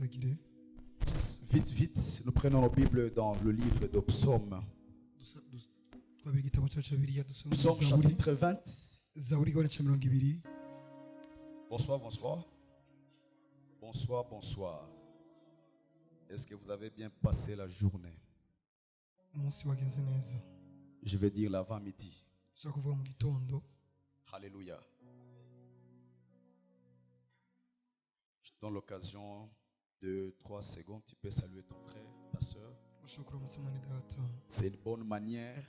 Vite, vite, nous prenons nos Bibles dans le livre de Psaume. Psaume chapitre 20. Bonsoir, bonsoir. Bonsoir, bonsoir. Est-ce que vous avez bien passé la journée? Je vais dire l'avant-midi. Alléluia. Je te donne l'occasion de 3 secondes. Tu peux saluer ton frère, ta soeur. C'est une bonne manière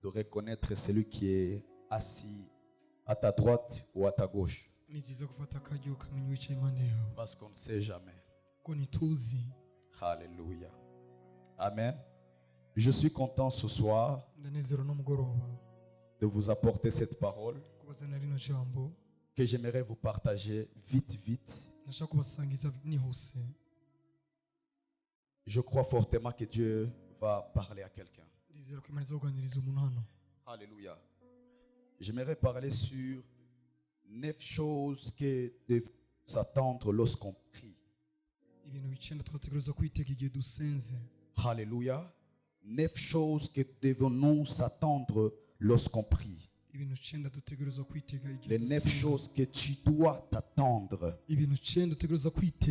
de reconnaître celui qui est assis à ta droite ou à ta gauche. Parce qu'on ne sait jamais. Alléluia. Amen. Je suis content ce soir de vous apporter cette parole que j'aimerais vous partager vite, vite. Je crois fortement que Dieu va parler à quelqu'un. Alléluia. J'aimerais parler sur 9 choses que devons s'attendre lorsqu'on prie. Alléluia. 9 choses que devons-nous s'attendre lorsqu'on prie. Les 9 choses que tu dois t'attendre.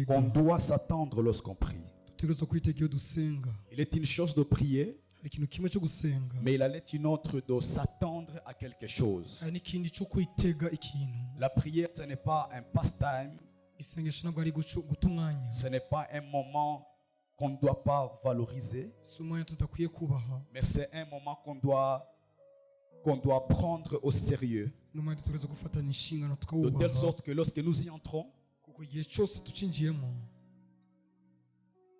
On doit s'attendre lorsqu'on prie. Il est une chose de prier, mais il est une autre de s'attendre à quelque chose. La prière, ce n'est pas un passe-time. Ce n'est pas un moment qu'on ne doit pas valoriser, mais c'est un moment qu'on doit prendre au sérieux. De telle sorte que lorsque nous y entrons,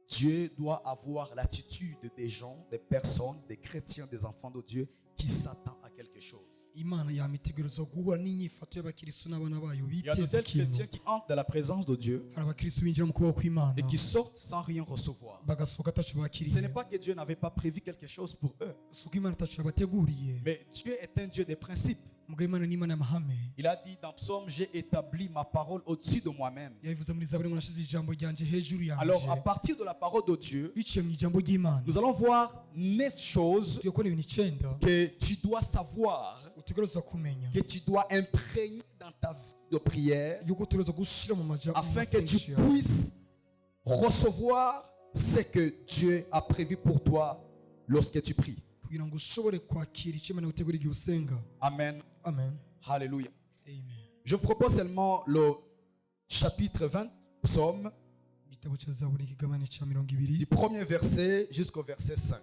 Dieu doit avoir l'attitude des gens, des personnes, des chrétiens, des enfants de Dieu qui s'attendent à quelque chose. Il y a de tels chrétiens qui entrent dans la présence de Dieu et qui sortent sans rien recevoir. Ce n'est pas que Dieu n'avait pas prévu quelque chose pour eux, mais Dieu est un Dieu des principes. Il a dit dans Psaume, j'ai établi ma parole au-dessus de moi-même. Alors à partir de la parole de Dieu, nous allons voir 9 choses que tu dois savoir, que tu dois imprégner dans ta vie de prière, afin que tu puisses recevoir ce que Dieu a prévu pour toi lorsque tu pries. Amen. Amen. Alléluia. Amen. Je vous propose seulement le chapitre 20, Psaume, du premier verset jusqu'au verset 5.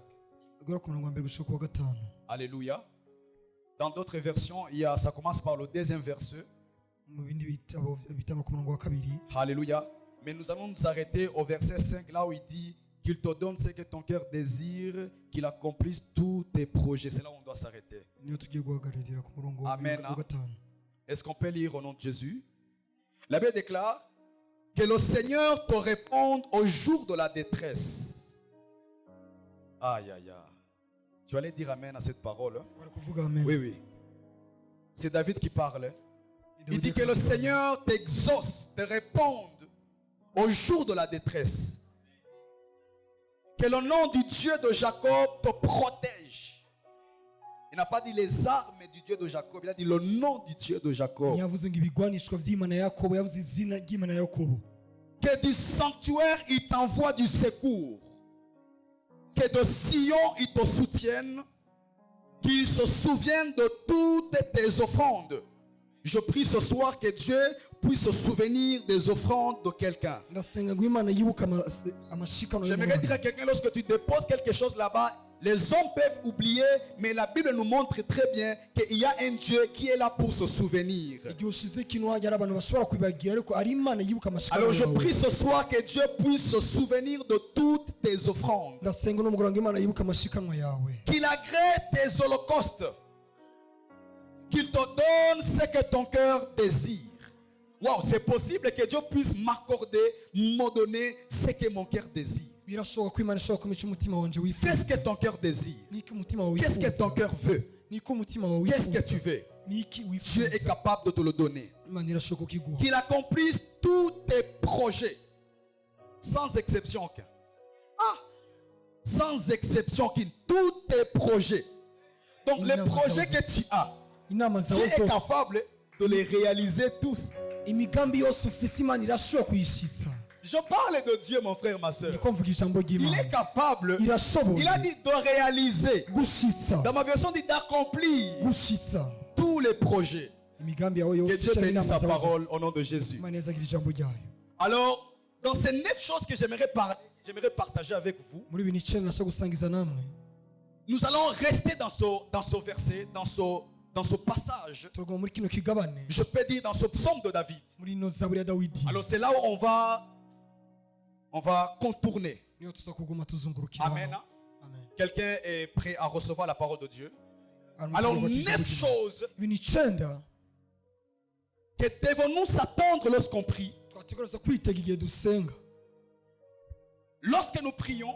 Alléluia. Dans d'autres versions, ça commence par le deuxième verset. Alléluia. Mais nous allons nous arrêter au verset 5, là où il dit qu'il te donne ce que ton cœur désire, qu'il accomplisse tous tes projets. C'est là où on doit s'arrêter. Amen. Est-ce qu'on peut lire au nom de Jésus? La Bible déclare que le Seigneur te réponde au jour de la détresse. Aïe, aïe, aïe. Tu allais dire amen à cette parole? Oui, oui. C'est David qui parle. Il dit que le Seigneur t'exauce, te réponde au jour de la détresse. Que le nom du Dieu de Jacob te protège. Il n'a pas dit les armes du Dieu de Jacob, il a dit le nom du Dieu de Jacob. Que du sanctuaire il t'envoie du secours. Que de Sion il te soutienne. Qu'il se souvienne de toutes tes offrandes. Je prie ce soir que Dieu puisse se souvenir des offrandes de quelqu'un. J'aimerais dire à quelqu'un, lorsque tu déposes quelque chose là-bas, les hommes peuvent oublier, mais la Bible nous montre très bien qu'il y a un Dieu qui est là pour se souvenir. Alors je prie ce soir que Dieu puisse se souvenir de toutes tes offrandes. Qu'il agrée tes holocaustes. Qu'il te donne ce que ton cœur désire. Waouh, c'est possible que Dieu puisse m'accorder, me donner ce que mon cœur désire. Qu'est-ce que ton cœur désire? Qu'est-ce que ton cœur veut? Qu'est-ce que tu veux? Dieu est capable de te le donner. Qu'il accomplisse tous tes projets. sans exception aucune. Sans exception aucune. Tous tes projets. Donc les projets que tu as, tu es capable de les réaliser tous. Je parle de Dieu, mon frère, ma soeur. Il est capable, il a dit de réaliser. Dans ma version, il dit d'accomplir tous les projets. Que Dieu bénisse sa parole au nom de Jésus. Alors, dans ces 9 choses que j'aimerais partager avec vous, nous allons rester dans ce verset, dans ce passage. Je peux dire dans ce psaume de David. Alors c'est là où on va contourner. Amen. Quelqu'un est prêt à recevoir la parole de Dieu? Alors 9 choses que devons-nous s'attendre lorsqu'on prie? Lorsque nous prions,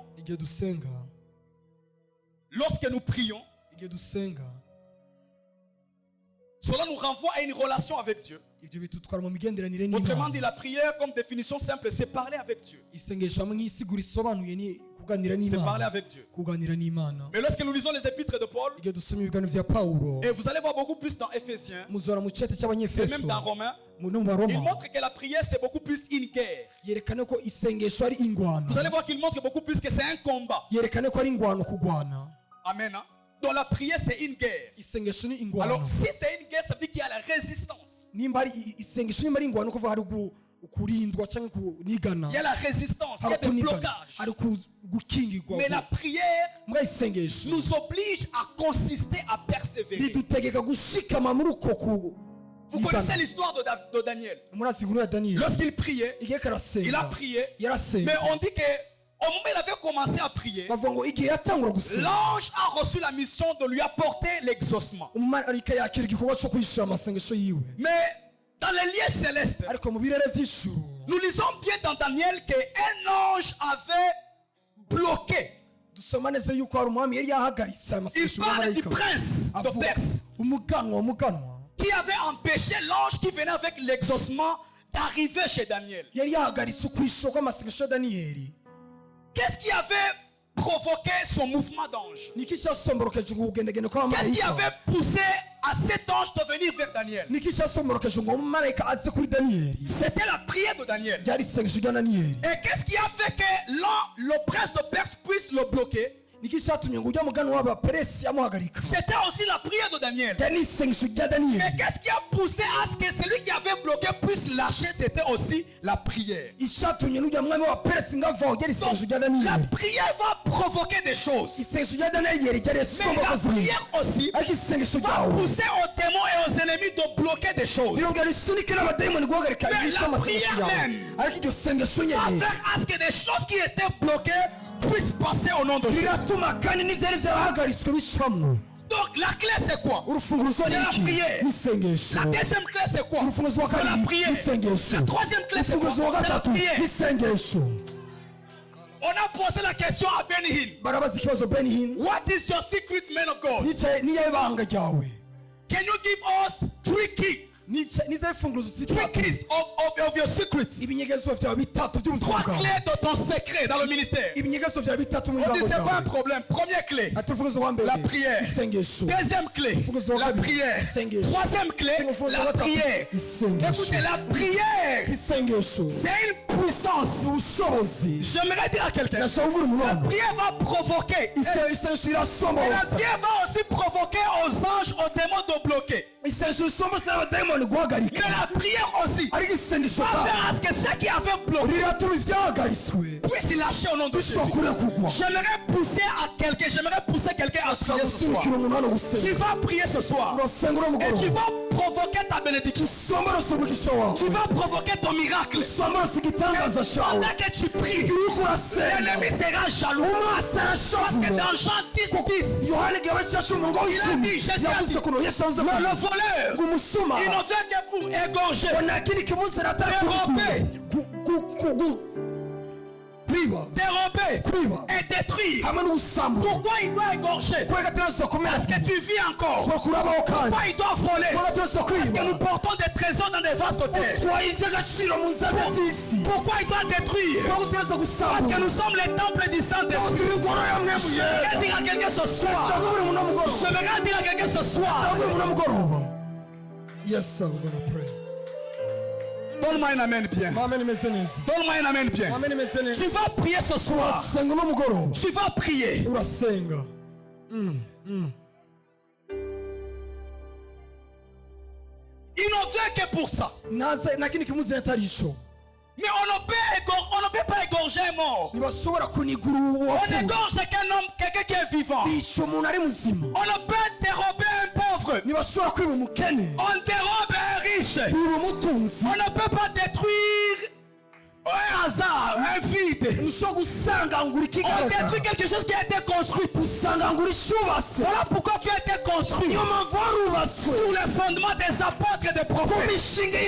cela nous renvoie à une relation avec Dieu. Autrement dit, la prière, comme définition simple, c'est parler avec Dieu. C'est parler avec Dieu. Mais lorsque nous lisons les épîtres de Paul, et vous allez voir beaucoup plus dans Éphésiens, et même dans Romains, il montre que la prière c'est beaucoup plus une guerre. Vous allez voir qu'il montre beaucoup plus que c'est un combat. Amen. Donc la prière c'est une guerre. Alors si c'est une guerre, ça veut dire qu'il y a la résistance. Il y a la résistance, il y a des blocages. Mais la prière nous oblige à consister, à persévérer. Vous connaissez l'histoire de Daniel. Lorsqu'il priait, il a prié, mais on dit que au moment où il avait commencé à prier, l'ange a reçu la mission de lui apporter l'exaucement. Mais dans les lieux célestes, nous lisons bien dans Daniel qu'un ange avait bloqué. Il parle du prince de Perse qui avait empêché l'ange qui venait avec l'exaucement d'arriver chez Daniel. Qu'est-ce qui avait provoqué son mouvement d'ange? Qu'est-ce qui avait poussé à cet ange de venir vers Daniel? C'était la prière de Daniel. Et qu'est-ce qui a fait que le prince de Perse puisse le bloquer? C'était aussi la prière de Daniel. Mais qu'est-ce qui a poussé à ce que celui qui avait bloqué puisse lâcher? C'était aussi la prière. Donc, la prière va provoquer des choses. Mais la prière aussi va pousser aux démons et aux ennemis de bloquer des choses. Mais la prière même va faire à ce que des choses qui étaient bloquées puisse passer au nom de Jésus. Donc la clé c'est quoi? C'est la prière. La deuxième clé c'est quoi? C'est la prière. La troisième clé c'est quoi? C'est la prière. On a posé la question à Ben Hinn. What is your secret, man of God? Can you give us 3 keys? 3 keys of your secrets. 3 clés de ton secret dans le ministère. On dit c'est pas un problème. Première clé, la prière. Deuxième clé, la prière. Troisième clé, la prière. Écoutez, la prière, c'est une puissance. J'aimerais dire à quelqu'un, la prière va provoquer. Et la prière va aussi provoquer aux anges, aux démons de bloquer. Mais la prière aussi va faire à ce que ceux qui avaient bloqué puissent lâcher au nom de Jésus. J'aimerais pousser quelqu'un à prier ce soir. Tu vas prier ce soir et tu vas provoquer ta bénédiction. Tu vas provoquer ton miracle. Pendant que tu pries, l'ennemi sera jaloux. Parce que dans Jean 10:10, il a dit, Jésus a dit, le voleur, il ne vient que pour égorger, dérober voler et détruire. Pourquoi il doit égorger? Parce que tu vis encore. Pourquoi il doit voler? Parce que nous portons des trésors dans des vases de terre. Pourquoi il doit détruire? Parce que nous sommes les temples du Saint-Esprit. Je vais dire à quelqu'un ce soir. Je vais dire à quelqu'un ce soir. Yes, sir, we're gonna pray. Donne-moi un amen bien. Donne-moi un amen bien. Tu vas prier ce soir. Tu vas prier. Il ne vient que pour ça. Mais on ne peut pas égorger un mort. On égorge quelqu'un qui est vivant. On ne peut dérober un pauvre. On dérobe un riche. On ne peut pas détruire un hasard, un vide. On détruit quelque chose qui a été construit. Voilà pourquoi tu as été construit sous le fondement des apôtres et des prophètes.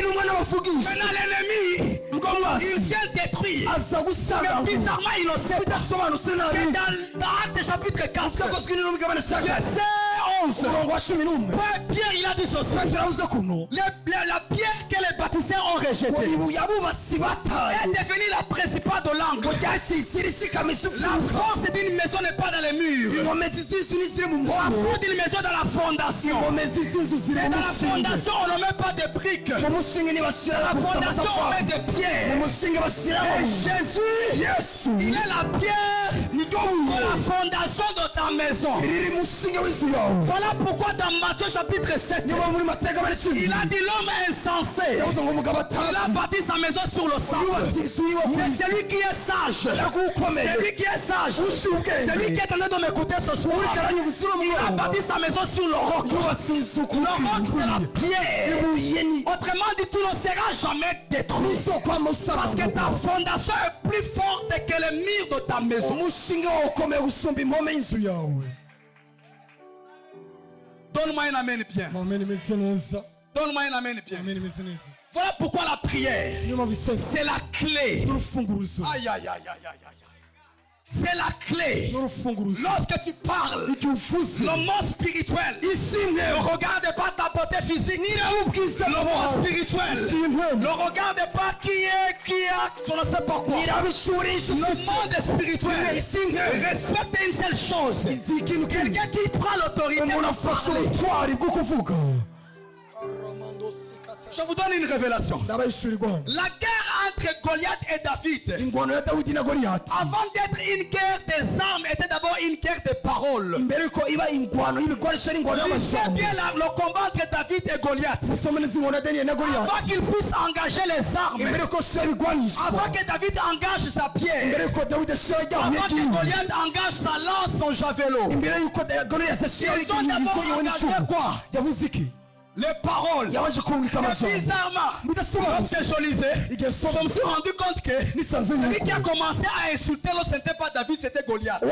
Maintenant l'ennemi, il vient détruire. Mais bizarrement il ne sait pas. Dans Actes chapitre 4, verset 11, Pierre il a dit ceci. La pierre que les bâtisseurs ont rejetée est devenue la principale de l'angle. La force d'une maison n'est pas dans les murs. La force d'une maison est dans la fondation. Et dans la fondation on ne met pas de briques. Dans la fondation on met des pierres. Et Jésus, il est la pierre pour la fondation de ta maison. Voilà pourquoi dans Matthieu chapitre 7, il a dit l'homme insensé, il a bâti sa maison sur le sable. Mais celui qui est sage, celui qui est sage, celui qui est en train de m'écouter ce soir, il a bâti sa maison sur le roc. Le roc c'est la pierre. Autrement dit, tu ne seras jamais détruit. Parce que ta fondation est plus forte que les murs de ta maison. Donne-moi un amen bien. Donne-moi un amen bien. Voilà pourquoi la prière, c'est la clé. Aïe, aïe, aïe, aïe, aïe. C'est la clé. Lorsque tu parles, le monde spirituel ne regarde pas ta beauté physique, ni le monde spirituel ne regarde pas qui a, je ne sais pas quoi. Le monde spirituel respecte une seule chose. Quelqu'un qui prend l'autorité de parler. Je vous donne une révélation. La guerre entre Goliath et David, avant d'être une guerre des armes, était d'abord une guerre des paroles. C'est bien le combat entre David et Goliath. Avant qu'il puisse engager les armes, avant que David engage sa pierre, avant que Goliath engage sa lance, son javelot, ils ont d'abord engagé quoi? Les paroles, les bizarrement, lorsque je lisais, je me suis rendu compte que celui qui a commencé à insulter l'autre, ce n'était pas David, c'était Goliath.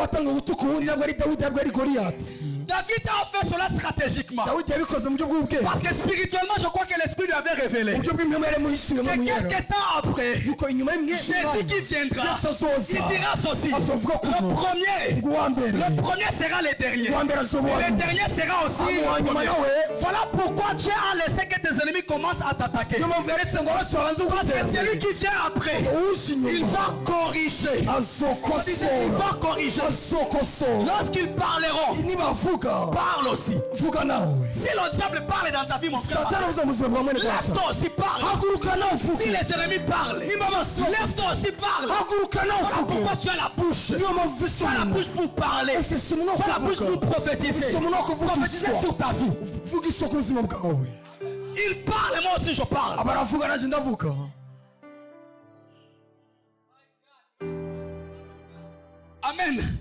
David a fait cela stratégiquement. Parce que spirituellement, je crois que l'Esprit lui avait révélé que quelques temps après, Jésus qui viendra, il dira ceci. Le premier sera le dernier. Et le dernier sera aussi le premier. Voilà pourquoi Dieu a laissé que tes ennemis commencent à t'attaquer. Parce que celui qui vient après, il va corriger. Il va corriger. Lorsqu'ils parleront, parle aussi. Si le diable parle dans ta vie, mon frère, lève-toi aussi, parle. Si les ennemis parlent, lève-toi aussi, parle. Voilà pourquoi tu as la bouche. Tu as la bouche pour parler. Tu as la bouche pour prophétiser. Prophétiser sur ta vie. Il parle et moi aussi je parle. Amen.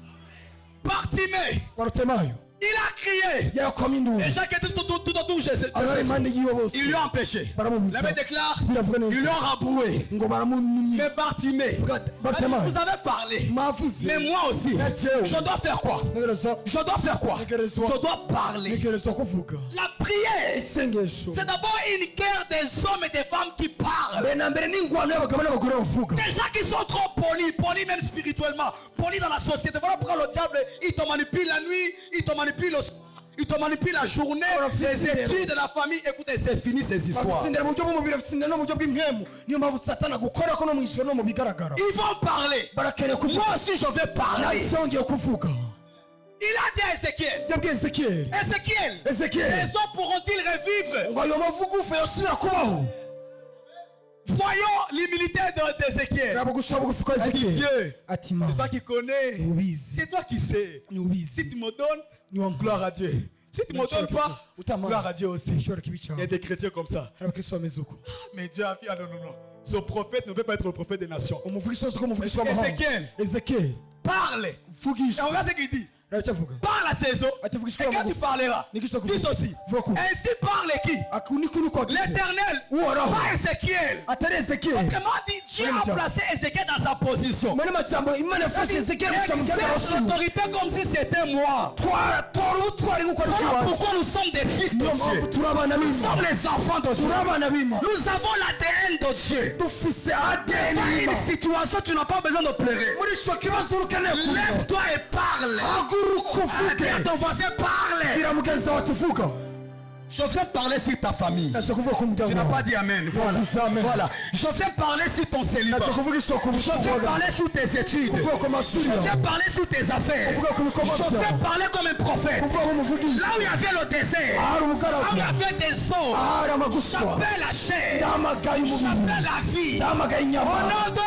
Bartimée, il a crié. Et Jacques était tout autour Jésus. Ils lui ont empêché. La Bible déclare, ils lui ont rabroué. Mais Bartimée, vous avez parlé. Mais moi aussi, je dois faire quoi? Je dois faire quoi? Je dois parler. La prière, c'est d'abord une guerre des hommes et des femmes qui parlent. Des gens qui sont trop polis. poli même spirituellement, poli dans la société. Voilà pourquoi le diable, il te manipule la nuit, il te manipule le soir, il te manipule la journée, les études de la famille. Écoutez, c'est fini ces histoires. Ils vont parler. Moi aussi je vais parler. Il a dit à Ézéchiel. Ces hommes pourront-ils revivre? Voyons l'humilité d'Ézéchiel. Dieu, c'est toi qui connais. C'est toi qui sais. Si tu me donnes, gloire à Dieu. Si tu ne me donnes pas, gloire à Dieu aussi. Il y a des chrétiens comme ça. Mais Dieu a dit, ah non. Ce prophète ne peut pas être le prophète des nations. Ézéchiel, parle. Et regarde ce qu'il dit. Parle à ces eaux. Et quand tu parleras, dis aussi. Ainsi parle qui? L'Éternel. Pas Ézéchiel. Autrement dit, Dieu a placé Ézéchiel dans sa position. Il exerce l'autorité comme si c'était moi. Voilà pourquoi nous sommes des fils de Dieu. Nous sommes les enfants de Dieu. Nous avons l'ADN de Dieu. Dans une situation, tu n'as pas besoin de pleurer. Lève-toi et parle. À ton voisin, parle. Je viens parler sur ta famille. Tu n'as pas dit amen. Voilà. Je viens parler sur ton célibat. Je viens parler sur tes études. Je viens parler sur tes affaires. Je viens parler comme un prophète. Là où il y avait le désert, là où il y avait des eaux, j'appelle la chair, j'appelle la vie. Au nom de...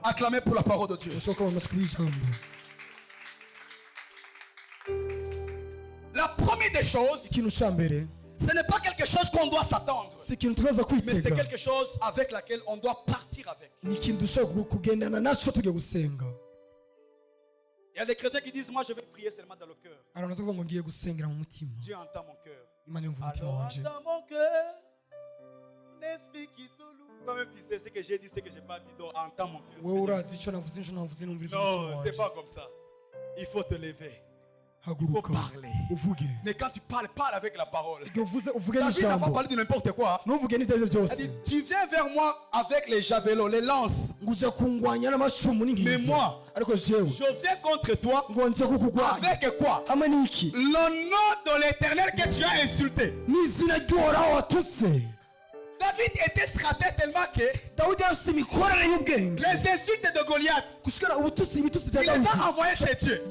Acclamez pour la parole de Dieu. La première des choses, ce n'est pas quelque chose qu'on doit s'attendre, mais c'est quelque chose avec laquelle on doit partir avec. Il y a des chrétiens qui disent, moi je vais prier seulement dans le cœur. Dieu entend mon cœur. Alors entend mon cœur. Toi-même tu sais ce que j'ai dit, ce que j'ai pas dit. Donc entends mon cœur. Non, c'est pas comme ça. Il faut te lever. Il faut parler. Mais quand tu parles, parle avec la parole. David n'a pas parlé de n'importe quoi. Il dit, tu viens vers moi avec les javelots, les lances. Mais moi, je viens contre toi avec quoi? Le nom de l'Éternel que tu as insulté. David était stratège tellement que les insultes de Goliath, il les a envoyés chez Dieu. On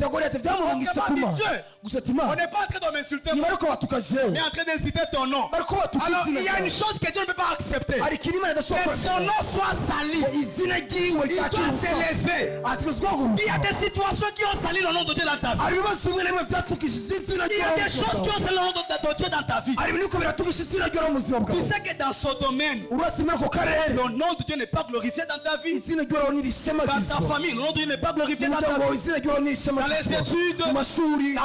n'est pas en train de m'insulter, mais en train d'insulter ton nom. Alors il y a une chose que Dieu ne peut pas accepter, que son nom soit sali. Il doit s'élever. Il y a des situations qui ont sali le nom de Dieu dans ta vie. Il y a des choses qui ont sali le nom de Dieu dans ta vie. Tu sais que dans ce domaine, le nom de Dieu n'est pas glorifié dans ta vie. Dans ta famille, le nom de Dieu n'est pas glorifié dans ta vie. Dans les études, dans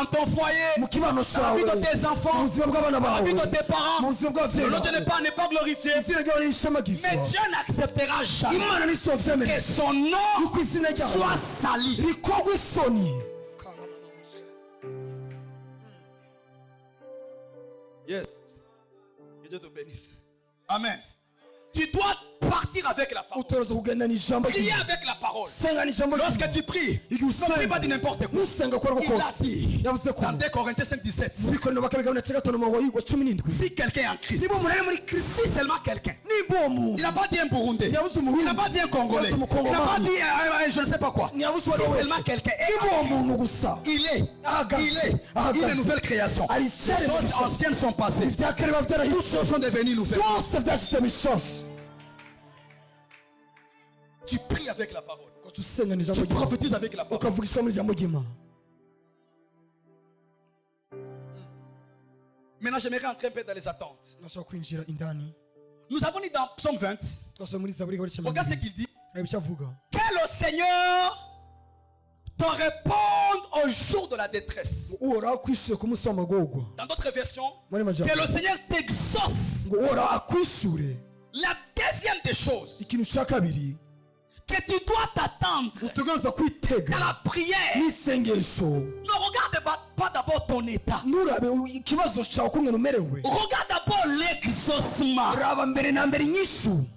ton foyer, dans la vie de tes enfants, dans la vie de tes parents, le nom de Dieu n'est pas glorifié. Mais Dieu n'acceptera jamais que son nom soit sali. Yes. Que Dieu te bénisse. Amen. Tu dois partir avec la parole. Prier avec la parole. Lorsque tu pries, ne prie pas de n'importe quoi. Il a dit dans 2 Corinthiens 5:17. Si quelqu'un est en Christ, si seulement quelqu'un, il n'a pas dit un Burundais, il n'a pas dit un Congolais, il n'a pas dit je ne sais pas quoi. Si seulement quelqu'un est en Christ, il est une nouvelle création. Les choses anciennes sont passées. Toutes choses sont devenues nouvelles. Tu pries avec la parole. Tu prophétises avec la parole. Maintenant, j'aimerais entrer un peu dans les attentes. Nous avons dit dans Psaume 20, regarde ce qu'il dit. Que le Seigneur te réponde au jour de la détresse. Dans d'autres versions, que le Seigneur t'exauce. La deuxième des choses, que tu dois t'attendre dans la prière. Ne regarde pas d'abord ton état. Regarde d'abord l'exaucement.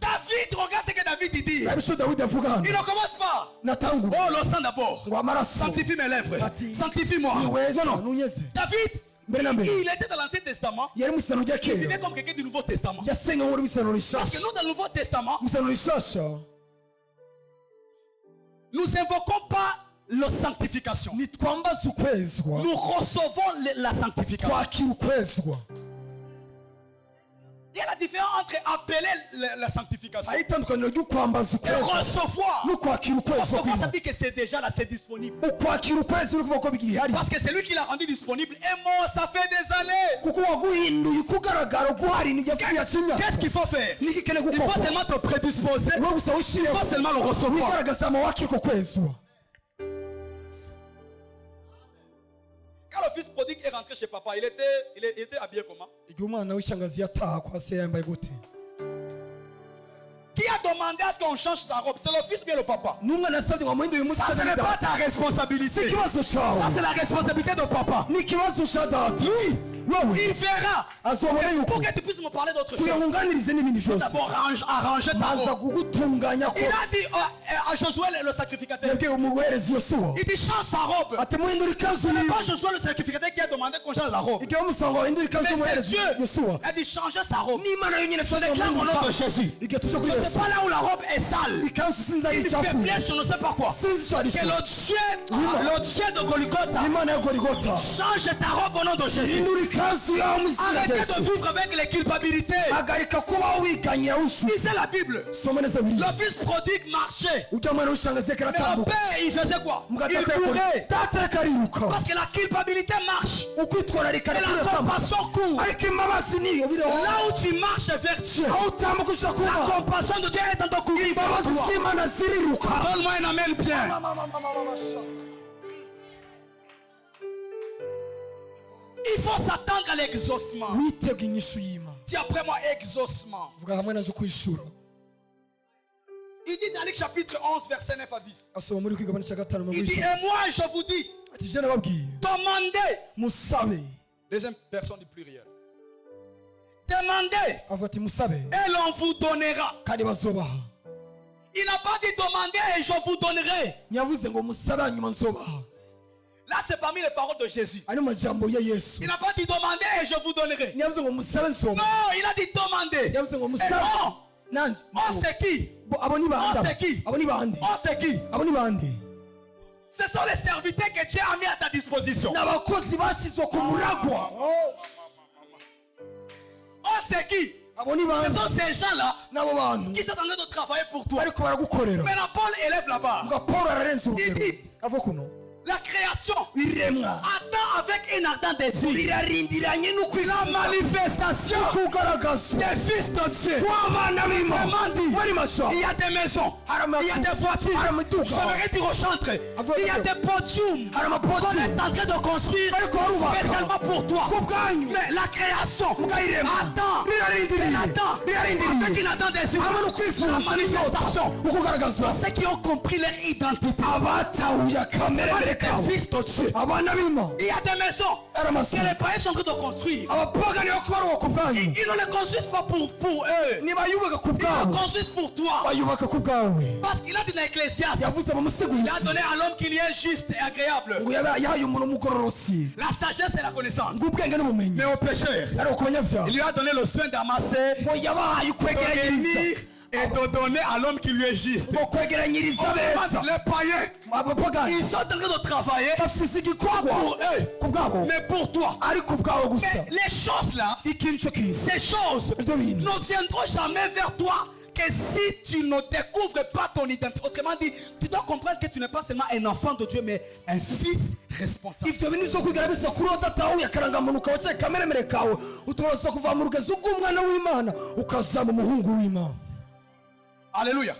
David, regarde ce que David dit. Il ne commence pas. Oh, le sang d'abord. Sanctifie mes lèvres. Sanctifie-moi. Non. David, il était dans l'Ancien Testament. Il vivait comme quelqu'un du Nouveau Testament. Parce que nous, dans le Nouveau Testament, nous n'invoquons pas la sanctification. Nous recevons la sanctification. Il y a la différence entre appeler la sanctification et recevoir. Recevoir, ça dit que c'est déjà là, c'est disponible. Parce que c'est lui qui l'a rendu disponible. Et moi, ça fait des années. Qu'est-ce qu'il faut faire? Il faut seulement te prédisposer. Il faut seulement le recevoir. Quand le fils prodigue est rentré chez papa, il était habillé comment? Qui a demandé à ce qu'on change sa robe? C'est le fils ou bien le papa? Ça, ce n'est pas ta responsabilité. Ça, c'est la responsabilité de papa. Oui, il fera. Pour que tu puisses me parler d'autre chose. D'abord, arranger ta robe. Il a dit à Josué le sacrificateur. Il dit change sa robe. Ce n'est pas Josué le sacrificateur qui a demandé qu'on change la robe. Mais c'est Dieu. Il a dit changer sa robe. Je déclare au nom de Jésus. Je ne sais pas là où la robe est sale. Il faiblesse, je ne sais pas quoi. Que le Dieu de Golgotha change ta robe au nom de Jésus. Arrêtez de vivre avec les culpabilités. Lisez la Bible. Le fils prodigue marchait. Mais le père, il faisait quoi? Il courait. Parce que la culpabilité marche. Et la compassion court. Là où tu marches vers Dieu, la compassion de Dieu est dans ton courir. Donne-moi un amen bien. Il faut s'attendre à l'exaucement. Dis après moi exaucement. Il dit dans Luc chapitre 11 verset 9 à 10. Il dit et moi je vous dis, demandez. Deuxième personne du pluriel. Demandez et l'on vous donnera. Il n'a pas dit demandez et je vous donnerai. Là, c'est parmi les paroles de Jésus. Il n'a pas dit demandez et je vous donnerai. Non, il a dit demandez. Et on c'est qui? Ce sont les serviteurs que Dieu a mis à ta disposition. On c'est qui? Ce sont ces gens-là qui sont en train de travailler pour toi. Maintenant, Paul élève là-bas. Il dit la création attend avec un ardent désir la manifestation des fils de Dieu. Il y a des maisons, il y a des voitures. J'aimerais dire au chantre, il y a des podiums qu'on est en train de construire spécialement pour toi. Mais la création attend avec un ardent désir la manifestation. Ceux qui ont compris leur identité, des fils de Dieu. Il y a des maisons que les païens sont en train de construire. Ils ne les construisent pas pour eux. Ils les construisent pour toi. Parce qu'il a dit dans l'Ecclésiaste, il a donné à l'homme qu'il y est juste et agréable la sagesse et la connaissance. Mais au pécheur, il lui a donné le soin d'amasser, de réunir et de donner à l'homme qui lui est juste. Les païens, ils sont en train de travailler pour eux, mais pour toi. Mais les choses là, ces choses ne viendront jamais vers toi que si tu ne découvres pas ton identité. Autrement dit, tu dois comprendre que tu n'es pas seulement un enfant de Dieu, mais un fils responsable. Alléluia.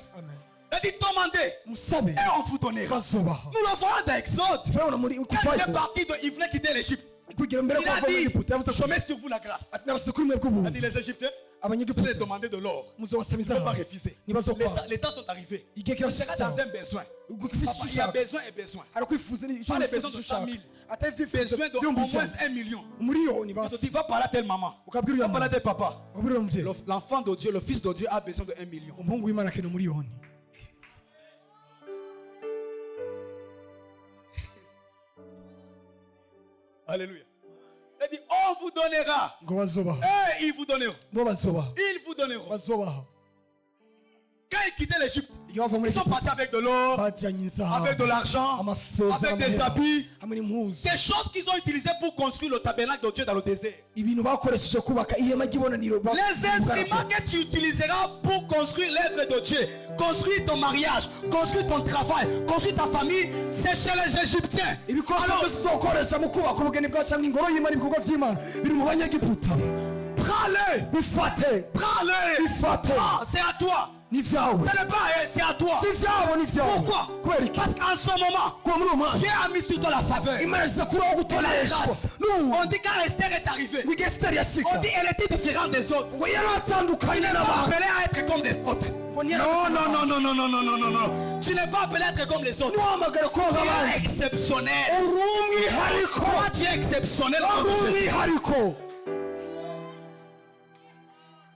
Il dit demandez et on vous donnera. Nous le voyons dans Exode. Quand il est parti de, il venait quitter l'Égypte. Il a dit je mets sur vous la grâce. Il a dit les Égyptiens, Vous allez demander de l'or. Vous ne pouvez pas refuser. Les temps sont arrivés. Vous serez dans un besoin. Il y a besoin et besoin. Pas les besoins de 100 000. Besoin d'au moins 1 million. Tu vas parler à telle maman. Tu vas parler à tel papa. L'enfant de Dieu, le fils de Dieu a besoin de 1 million. Alléluia. Il dit, on vous donnera. Et ils vous donneront. Ils vous donneront. Quand ils quittaient l'Égypte, ils sont partis avec de l'or, avec de l'argent, avec des habits, des choses qu'ils ont utilisées pour construire le tabernacle de Dieu dans le désert. Les instruments que tu utiliseras pour construire l'œuvre de Dieu, construire ton mariage, construire ton travail, construire ta famille, c'est chez les Égyptiens. Prends-le. Prends-le. C'est à toi. Ce n'est pas c'est à toi. Pourquoi? Parce qu'en ce moment, Dieu a mis sur toi la faveur, la grâce. On dit quand Esther est arrivée, on dit elle était différente des autres. Tu n'es pas appelé à être comme les autres. Non. Tu n'es pas appelé à être comme les autres. Tu es exceptionnel. Toi, tu es exceptionnel.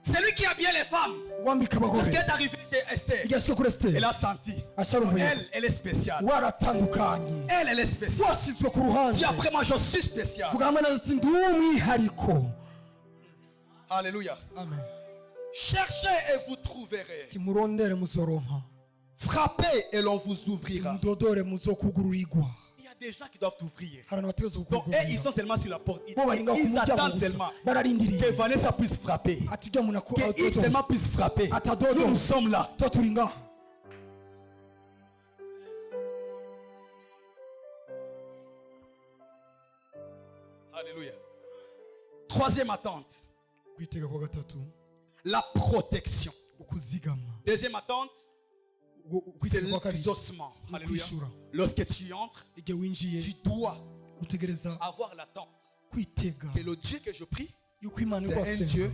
C'est lui qui a bien les femmes. Ce qui est arrivé chez Esther, elle a senti. Elle est spéciale. Elle est spéciale. Dis après moi, je suis spécial. Alléluia. Amen. Cherchez et vous trouverez. Frappez et l'on vous ouvrira. Il y a des gens qui doivent t'ouvrir. Donc, ils sont seulement sur la porte. Ils attendent seulement que Vanessa puisse frapper. Qu'ils seulement puissent frapper. Nous sommes là. Alléluia. Troisième attente. La protection. Deuxième attente. C'est l'exaucement. Alléluia. Lorsque tu entres, tu dois avoir l'attente que le Dieu que je prie, c'est un Dieu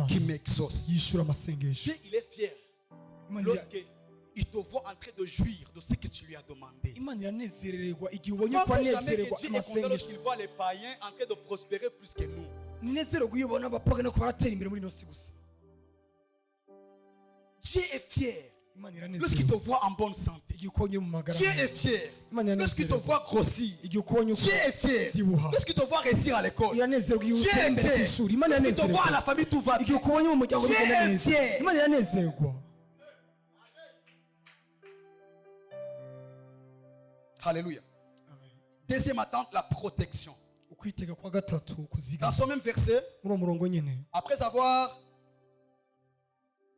qui m'exauce. Dieu, il est fier lorsqu'il te voit en train de jouir de ce que tu lui as demandé. Pensez jamais que Dieu est content lorsqu'il voit les païens en train de prospérer plus que nous. Dieu est fier lorsqu'il te voit en bonne santé. Dieu est fier lorsqu'il te voit grossir. Dieu est fier lorsqu'il te voit réussir à l'école. Dieu est fier lorsqu'il te voit à la famille tout va bien. Dieu est fier. Alléluia. Deuxième attente, la protection. Dans ce même verset, après avoir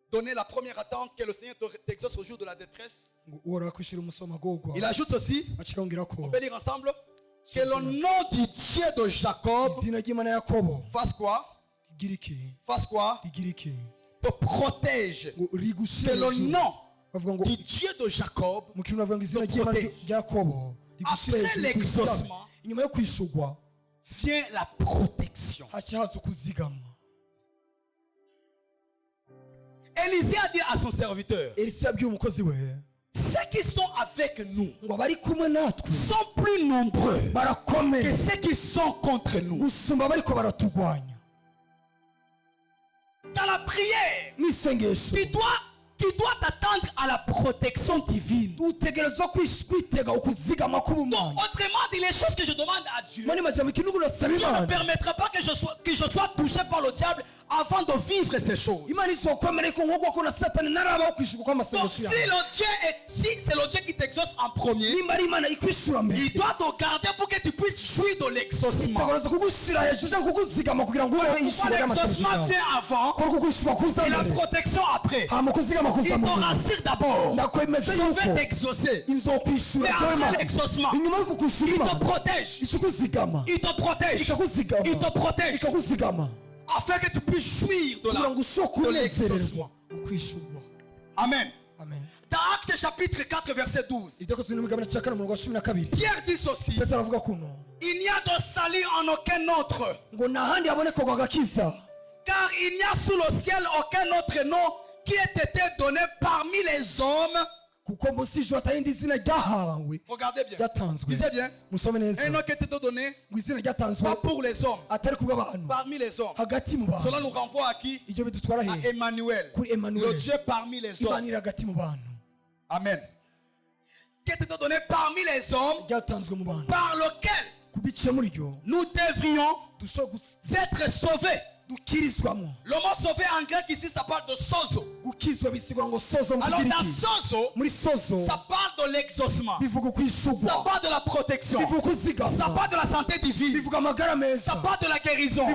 donné la première attente que le Seigneur t'exauce au jour de la détresse, il ajoute aussi, on peut lire ensemble, que le nom du Dieu de Jacob fasse quoi? Fasse quoi? Te protège. Que le nom du Dieu de Jacob te protège. Après l'exaucement vient la protection. Élisée a dit à son serviteur, ceux qui sont avec nous sont plus nombreux que ceux qui sont contre nous. Dans la prière, tu dois t'attendre à la protection divine. Donc, autrement dit, les choses que je demande à Dieu, Dieu ne permettra pas que je sois touché par le diable avant de vivre ces choses. Donc, si c'est le Dieu qui t'exauce en premier, il doit te garder pour que tu puisses jouir de l'exaucement. L'exaucement vient avant et la protection après. Il te rassure d'abord. Je vais t'exaucer. Mais après l'exaucement, il te protège. Il te protège. Il te protège. Afin que tu puisses jouir de l'exaucement. Amen. Dans Actes chapitre 4 verset 12, Pierre dit ceci: il n'y a de salut en aucun autre, Car il n'y a sous le ciel aucun autre nom qui ait été donné parmi les hommes. Regardez bien. Lisez bien. Un nom qui a été donné pas pour les hommes, parmi les hommes. Cela nous renvoie à qui? À Emmanuel, le Dieu parmi les hommes. Amen. Qui a été donné parmi les hommes, par lequel nous devrions être sauvés. Le mot sauvé en grec ici, ça parle de sozo. Alors dans sozo, ça parle de l'exaucement, ça parle de la protection, ça parle de la santé divine, ça parle de la guérison,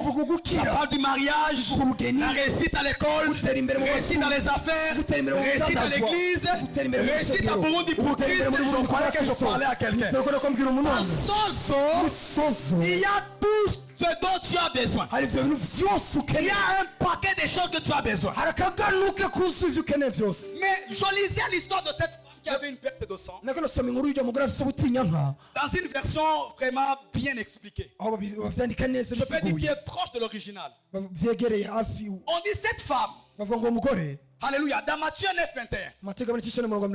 ça parle du mariage, la réussite à l'école, réussite dans les affaires, réussite à l'église, réussite à Burundi pour Christ. Je croyais que je parlais à quelqu'un. Dans sozo, il y a tout ce dont tu as besoin. Il y a un paquet de choses que tu as besoin. Mais je lisais l'histoire de cette femme qui avait une perte de sang dans une version vraiment bien expliquée. Je peux dire qui est proche de l'original. On dit cette femme, alléluia, dans Matthieu 9:21,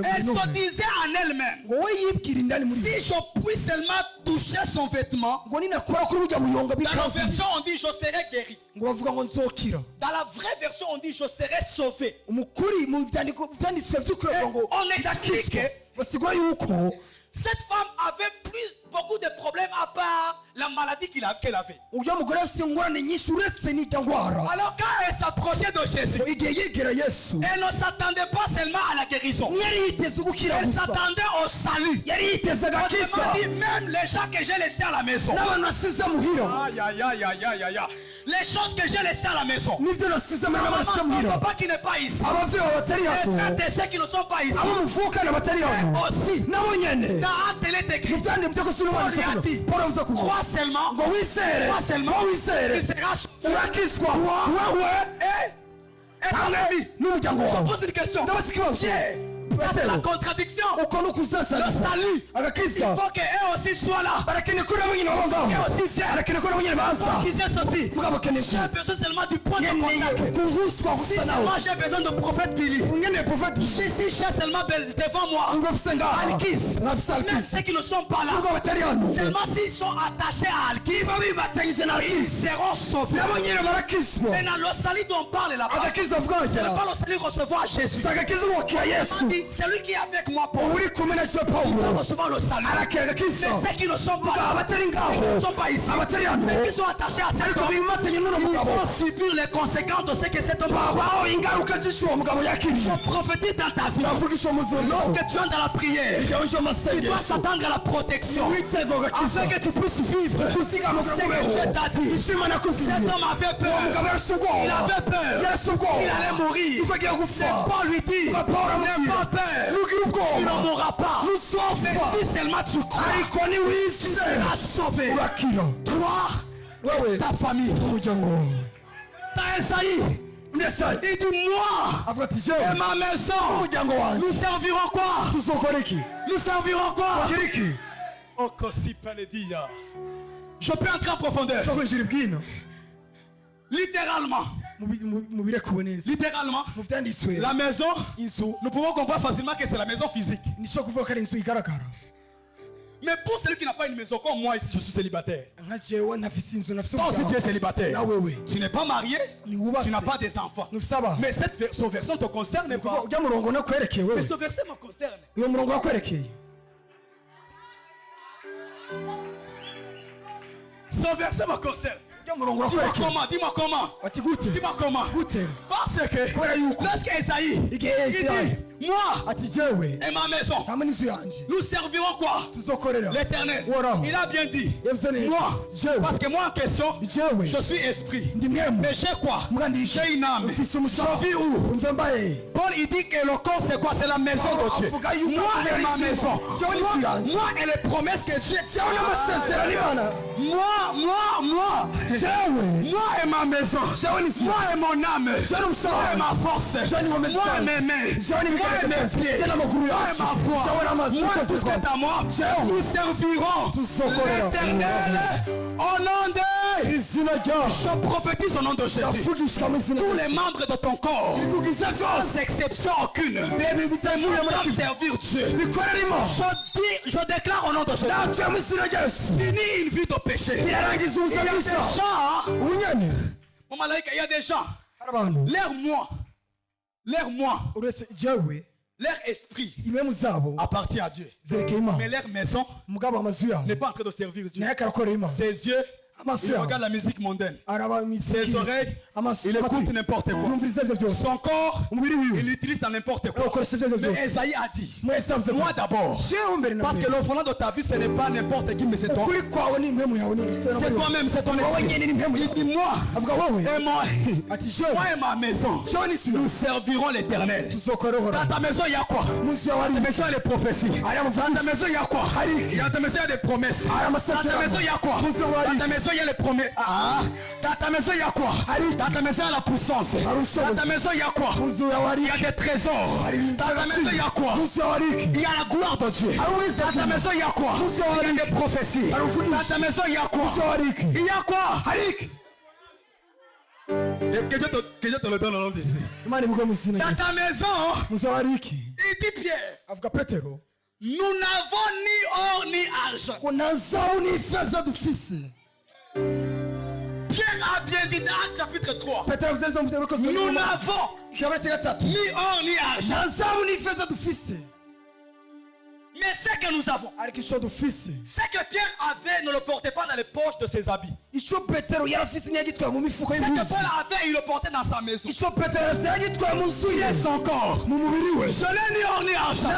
elle se disait en elle-même, si je puis seulement toucher son vêtement, dans la version on dit je serai guéri. Dans la vraie version on dit je serai sauvé. Et on explique cette femme avait beaucoup de problèmes à part la maladie qu'elle avait. Alors quand elle s'approchait de Jésus, elle ne s'attendait pas seulement à la guérison, elle s'attendait au salut. Autrement dit, même les gens que j'ai laissés à la maison, les choses que j'ai laissées à la maison, maman, papa qui n'est pas ici, les frères et ceux qui ne sont pas ici, aussi dans un télé écrit, Paul lui a dit, crois seulement, tu seras sauvé. Et ton ami, je pose une question. Ça c'est la contradiction. Le salut, il faut qu'eux aussi soient là. Eux aussi viennent. Qui sait ceci? J'ai besoin seulement du point de contact. Si seulement j'ai besoin de prophète Billy, si j'ai seulement devant moi Alkis, même ceux qui ne sont pas là, seulement s'ils sont attachés à Alkis, ils seront sauvés. Et dans le salut dont on parle là-bas, ce n'est pas le salut recevoir Jésus. Celui qui est avec moi, Paul, il va recevoir le salut. Mais ceux qui ne sont pas là, qui ne sont pas ici, mais qui sont attachés à cet homme, ils vont subir les conséquences de ce que cet homme a. Je prophétise dans ta vie. Lorsque tu es dans la prière, tu dois s'attendre à la protection afin que tu puisses vivre ce que Dieu t'a dit. Cet homme avait peur. Il avait peur. Il allait mourir. Paul lui dit, n'aie pas peur. Tu ne mourras pas. Mais si seulement tu crois, tu seras sauvé. Toi et ta famille. T'as Esaïe. Il dit moi et ma maison, nous servirons quoi? Nous servirons quoi? Je peux entrer en profondeur. Littéralement, la maison, nous pouvons comprendre facilement que c'est la maison physique. Mais pour celui qui n'a pas une maison comme moi ici, je suis célibataire. Toi aussi tu es célibataire. Tu n'es pas marié, tu n'as pas des enfants. Mais cette version te concerne pas. Mais ce verset me concerne. Ce verset me concerne. Dis-moi comment. Parce que lorsque Esaïe dit moi et ma maison, nous servirons quoi? L'Éternel. Il a bien dit moi, parce que moi en question, je suis esprit. Mais j'ai quoi? J'ai une âme. Je vis où? Paul il dit que le corps c'est quoi? C'est la maison de Dieu. Moi et ma maison, moi et les promesses que Dieu. Moi et ma maison, moi et mon âme, moi et ma force, moi et mes mains, moi et mes pieds, moi et ma foi, moi tout ce qui est à moi, nous servirons l'Éternel au nom de Je prophétise au nom de Jésus. Tous les membres de ton corps, sans exception aucune, doivent servir Dieu. Je déclare au nom de Jésus. Fini une vie de péché. Il y a des gens. Il y a des gens. Leur esprit appartient à Dieu. Mais leur maison n'est pas en train de servir Dieu. Ses yeux, il regarde la musique mondaine. Ses oreilles, il écoute n'importe quoi. Son corps, il l'utilise dans n'importe quoi. Mais Esaïe a dit, moi d'abord. Parce que l'offrande de ta vie, ce n'est pas n'importe qui, mais c'est toi. C'est toi-même, c'est ton esprit. Il dit moi et ma maison, nous servirons l'Éternel. Dans ta maison, il y a quoi? Dans ta maison, il y a des prophéties. Dans ta maison, il y a quoi? Dans ta maison, il y a des promesses. Dans ta maison, il y a quoi? Dans ta maison, il y a les promesses. Dans ta maison, il y a quoi? Dans ta maison, il y a la puissance. Dans ta maison, il y a quoi? Il y a des trésors. Dans ta maison, il y a quoi? Il y a la gloire de Dieu. Dans ta maison, il y a quoi? Il y a des prophéties. Dans ta maison, il y a quoi? Il y a quoi? Que Dieu te le donne au nom de Jésus. Dans ta maison, il dit Pierre, nous n'avons ni or ni argent. Pierre a bien dit dans Actes chapitre 3. Nous n'avons ni or ni argent. Mais ce que nous avons, ce que Pierre avait, ne le portait pas dans les poches de ses habits. Ce que Paul avait, il le portait dans sa maison. Il est son corps. Je n'ai ni or ni argent.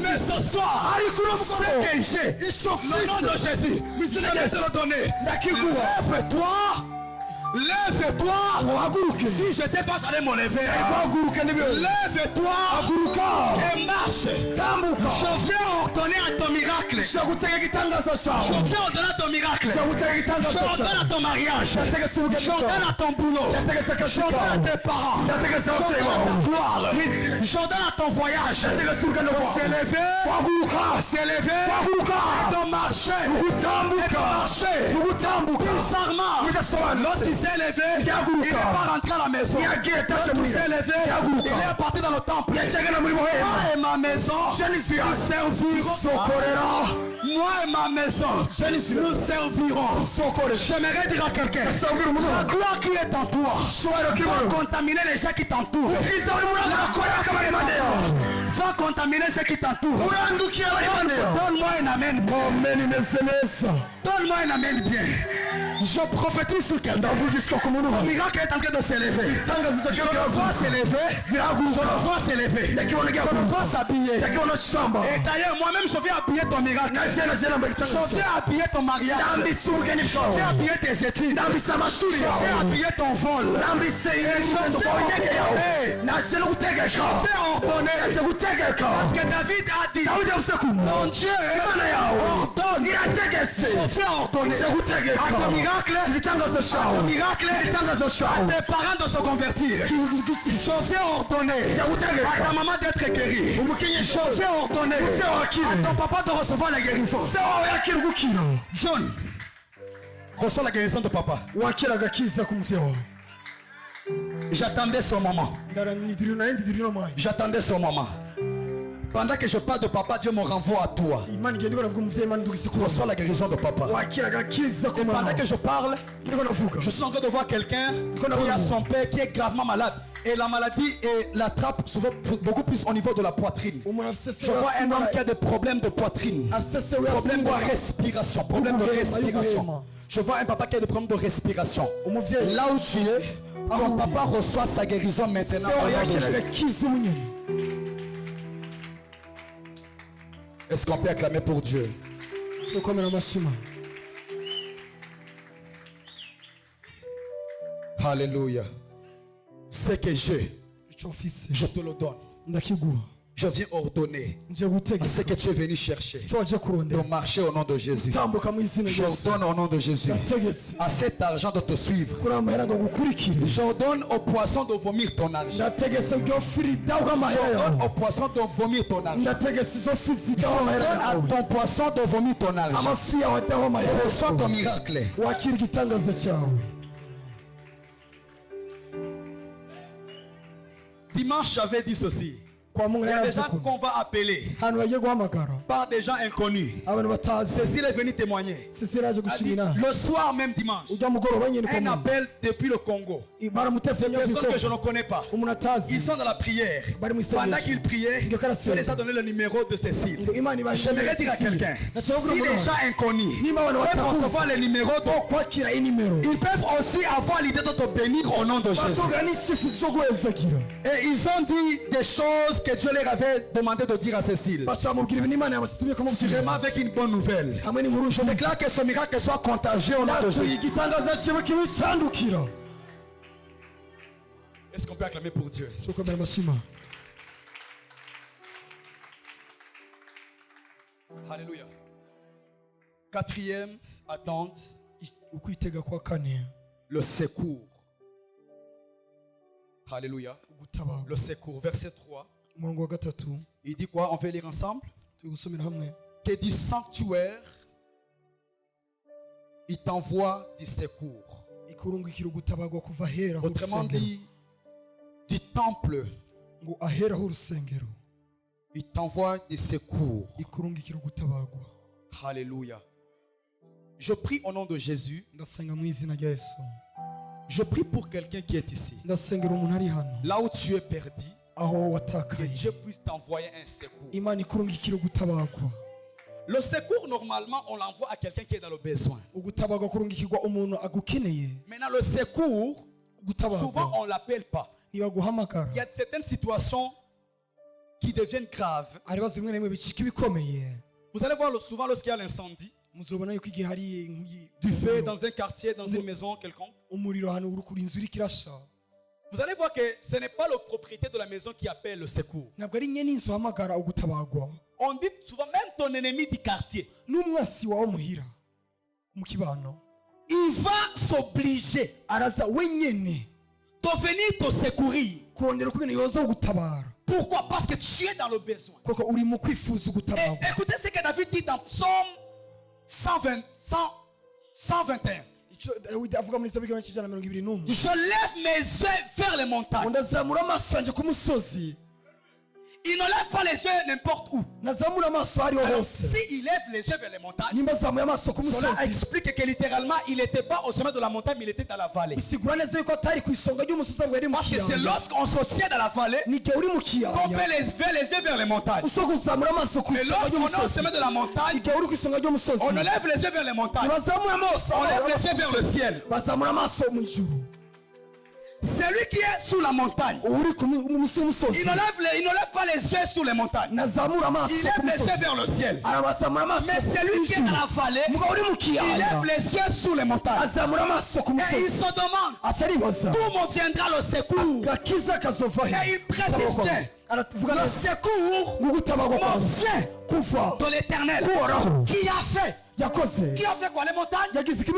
Mais ce soir, ce que j'ai, le nom de Jésus, je vais te le donner. Lève-toi. Lève-toi. Si j'étais toi, j'allais me lever. Lève-toi et marche. Je viens ordonner à ton miracle. Je viens ordonner à ton miracle. Je ordonne à ton mariage. Je ordonne à ton boulot. Je ordonne à tes parents. Je ordonne à ta gloire. Je ordonne à ton voyage. S'élever. Et de marcher. Lorsqu'il s'est levé, il n'est pas rentré à la maison. Lorsqu'il s'est levé, il est parti dans le temple. Moi et ma maison, nous servirons. Moi et ma maison, nous servirons. J'aimerais dire à quelqu'un, la gloire qui est en toi va contaminer les gens qui t'entourent. Va contaminer ceux qui t'entourent. Donne-moi un amen. Donne-moi un amen bien. Je prophétise sur quelqu'un. Le miracle est en train de s'élever. Je le vois s'élever. Je le vois s'élever. Je le vois s'habiller. Et d'ailleurs, moi-même, je vais habiller ton miracle. Je vais habiller ton mariage. Je vais habiller tes études. Je vais habiller ton vol. Je vais ordonner. Parce que David a dit, mon Dieu ordonne. Je vais ordonner à ton miracle, à tes parents de se convertir. Je vais ordonner à ta maman d'être guérie. Je vais ordonner à ton papa de recevoir la guérison. John, reçois la guérison de papa. J'attendais ce moment. J'attendais ce moment. Pendant que je parle de papa, Dieu me renvoie à toi. Reçois la guérison de papa. Et pendant que je parle, je suis en train de voir quelqu'un qui a son père qui est gravement malade. Et la maladie l'attrape souvent beaucoup plus au niveau de la poitrine. Je vois un homme qui a des problèmes de poitrine. Problème de respiration. Problème de respiration. Je vois un papa qui a des problèmes de respiration. Là où tu es, ton papa reçoit sa guérison maintenant. Est-ce qu'on peut acclamer pour Dieu? Alléluia. Ce que j'ai, je te le donne. Je viens ordonner à ce que tu es venu chercher de marcher au nom de Jésus. J'ordonne au nom de Jésus à cet argent de te suivre. J'ordonne au poisson de vomir ton argent. J'ordonne au poisson de vomir ton argent. J'ordonne à ton poisson de vomir ton argent. Reçois ton miracle. Dimanche, j'avais dit ceci. Il y a des gens qu'on va appeler par des gens inconnus. Cécile est venue témoigner. Le soir même dimanche, un appel depuis le Congo. Une personne que je ne connais pas. Ils sont dans la prière. Pendant qu'ils priaient, je les ai donné le numéro de Cécile. J'aimerais dire à quelqu'un, si les gens inconnus peuvent recevoir le numéro, ils peuvent aussi avoir l'idée de te bénir au nom de Jésus. Et ils ont dit des choses que Dieu leur avait demandé de dire à Cécile. Vraiment avec une bonne nouvelle. Je déclare que ce miracle soit contagieux au nom de Jésus. Est-ce qu'on peut acclamer pour Dieu? Alléluia. Quatrième attente, le secours. Alléluia. Le secours, verset 3. Il dit quoi? On va lire ensemble. Que du sanctuaire, il t'envoie du secours. Autrement dit, du temple, il t'envoie des secours. Alléluia. Je prie au nom de Jésus. Je prie pour quelqu'un qui est ici. Là où tu es perdu, que Dieu puisse t'envoyer un secours. Le secours, normalement, on l'envoie à quelqu'un qui est dans le besoin. Maintenant, le secours, souvent, on ne l'appelle pas. Il y a certaines situations qui deviennent graves. Vous allez voir souvent lorsqu'il y a l'incendie, du feu dans un quartier, dans une maison quelconque. Vous allez voir que ce n'est pas le propriétaire de la maison qui appelle le secours. On dit souvent même ton ennemi du quartier. Il va s'obliger de venir te secourir. Pourquoi? Parce que tu es dans le besoin. Et écoutez ce que David dit dans Psaume 121. Je lève mes yeux vers les montagnes. Il ne lève pas les yeux n'importe où. Alors, s'il lève les yeux vers les montagnes, cela explique que littéralement il n'était pas au sommet de la montagne, mais il était dans la vallée. Parce que c'est lorsqu'on se tient dans la vallée qu'on peut lever les yeux vers les montagnes. Et lorsqu'on est au sommet de la montagne, on ne lève les yeux vers les montagnes, on lève les yeux vers le ciel. Celui qui est sous la montagne, il ne lève pas les yeux sur les montagnes. Il lève les yeux vers le ciel. Mais celui qui est dans la vallée, il lève les yeux sur les montagnes. Et il se demande d'où me viendra le secours. Et il précise bien, le secours me vient de l'Éternel qui a fait. Qui a fait quoi? Les montagnes? Non, qui a fait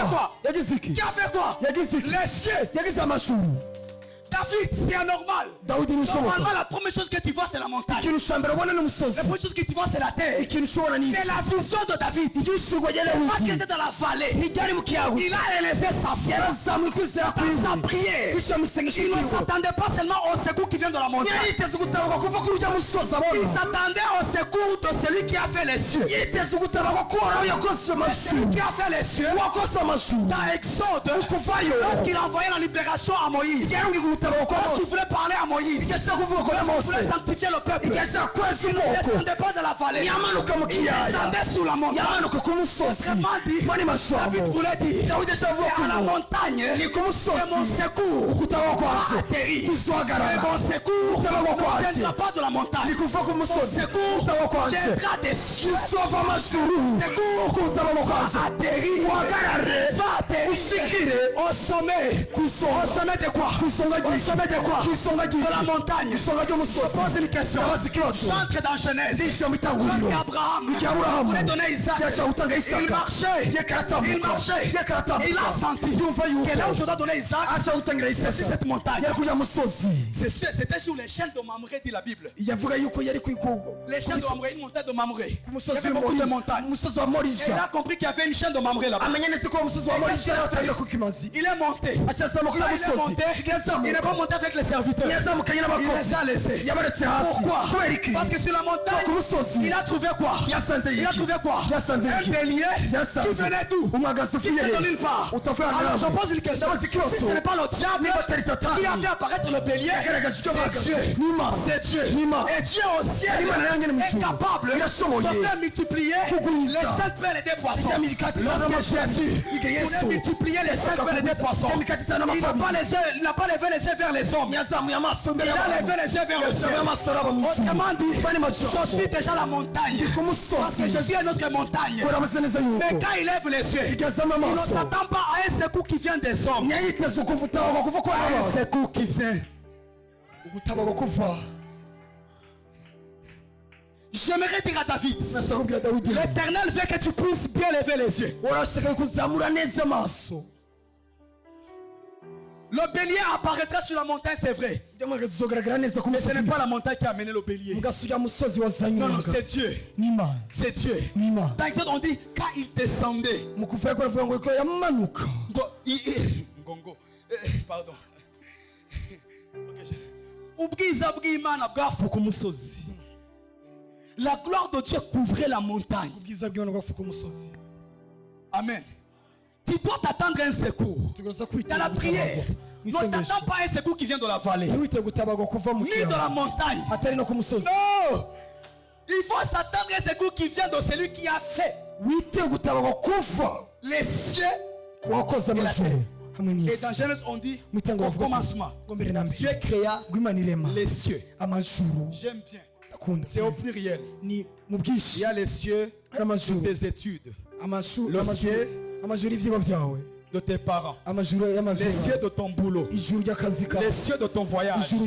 quoi? Qui a fait quoi? Les cieux. David, c'est anormal. Normalement, la première chose que tu vois, c'est la montagne. La première chose que tu vois, c'est la terre. Mais la vision de David, parce qu'il était dans la vallée, il a élevé sa foi dans sa prière. Il ne s'attendait pas seulement au secours qui vient de la montagne. Il s'attendait au secours de celui qui a fait les cieux. Celui qui a fait les cieux, dans Exode, lorsqu'il a envoyé la libération à Moïse, lorsqu'il voulait parler à Moïse, lorsqu'il voulait sanctifier le peuple, il ne descendait pas de la vallée, il descendait sur la montagne. Autrement dit, David voulait dire, c'est à la montagne que mon secours va atterrir. Mais mon secours ne viendra pas de la montagne. Mon secours viendra des cieux. Mon secours va atterrir. Va atterrir au sommet. Au sommet de quoi? Au Au sommet de quoi? De la montagne. Je pose une question. J'entre dans Genèse. Lorsqu'Abraham voulait donner Isaac, il marchait. Il a senti que là où je dois donner Isaac, c'est sur cette montagne. C'était sur les chaînes de Mamré, dit la Bible. Les chaînes de Mamré, une montagne de Mamré. Il y avait beaucoup de montagnes. Et il a compris qu'il y avait une chaîne de Mamré là-bas. Il est monté. Il n'est pas monté avec les serviteurs. Il les a laissés. Pourquoi? Parce que sur la montagne, il a trouvé quoi? Il a trouvé quoi? Un bélier qui venait d'où? Qui venait de nulle part. Alors je pose une question. Si ce n'est pas le diable qui a fait apparaître le bélier, c'est Dieu. C'est Dieu. Et Dieu au ciel est capable de faire multiplier les 5 pains et des poissons. Lorsque Jésus voulait multiplier les 5 pains et des poissons, il n'a pas levé les yeux vers les hommes. Il a levé les yeux vers le ciel. Autrement dit, je suis déjà la montagne. Parce que Jésus est notre montagne. Mais quand il lève les yeux, il ne s'attend pas à un secours qui vient des hommes. À un secours qui vient. J'aimerais dire à David, l'Éternel veut que tu puisses bien lever les yeux. Le bélier apparaîtra sur la montagne, c'est vrai. Mais ce n'est pas la montagne qui a amené le bélier. Non, non, c'est Dieu. C'est Dieu. Dans Exode, on dit quand il descendait. Pardon. La gloire de Dieu couvrait la montagne. Amen. Tu dois t'attendre à un secours. Dans la prière, ne t'attends pas à un secours qui vient de la vallée, ni de la montagne. Non. Il faut s'attendre à un secours qui vient de celui qui a fait les cieux et la terre. Et dans Genèse, on dit au commencement, Dieu créa les cieux. J'aime bien. C'est au pluriel. Il y a les cieux de tes études, le ciel de tes parents, les cieux de ton boulot, les cieux de ton voyage, les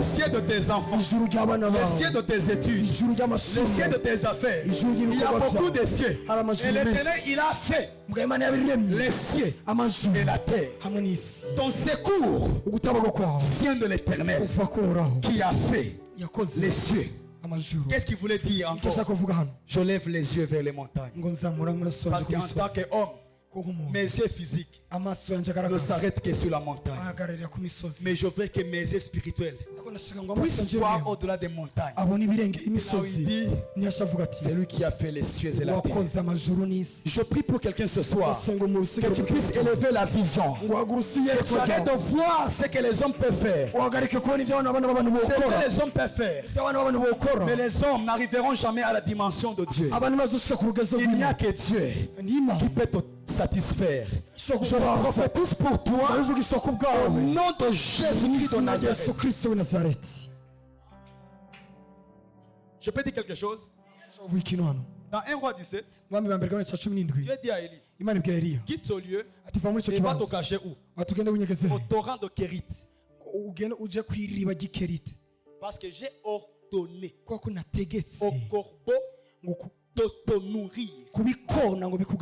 cieux de tes enfants, les cieux de tes études, les cieux de tes affaires. Il y a beaucoup de cieux. Et l'Éternel, il a fait les cieux et la terre. Ton secours vient de l'Éternel qui a fait les cieux. Qu'est-ce qu'il voulait dire encore? Je lève les yeux vers les montagnes. Parce qu'en tant qu'homme, mes yeux physiques ne s'arrêtent que sur la montagne. Mais je veux que mes yeux spirituels puissent voir au-delà des montagnes. Il dit, c'est lui qui a fait les cieux et la terre. Je prie pour quelqu'un ce soir, que tu puisses élever la vision, que tu arrêtes de voir ce que les hommes peuvent faire. C'est ce que les hommes peuvent faire. Mais les hommes n'arriveront jamais à la dimension de Dieu. Il n'y a que Dieu qui peut te satisfaire. Je prophétise pour toi au nom de Jésus-Christ de Nazareth. Je peux dire quelque chose? Dans 1 roi 17, Dieu dit à Élie, quitte ce lieu et va te cacher où? Au torrent de Kérit. Parce que j'ai ordonné au corbeau de te nourrir.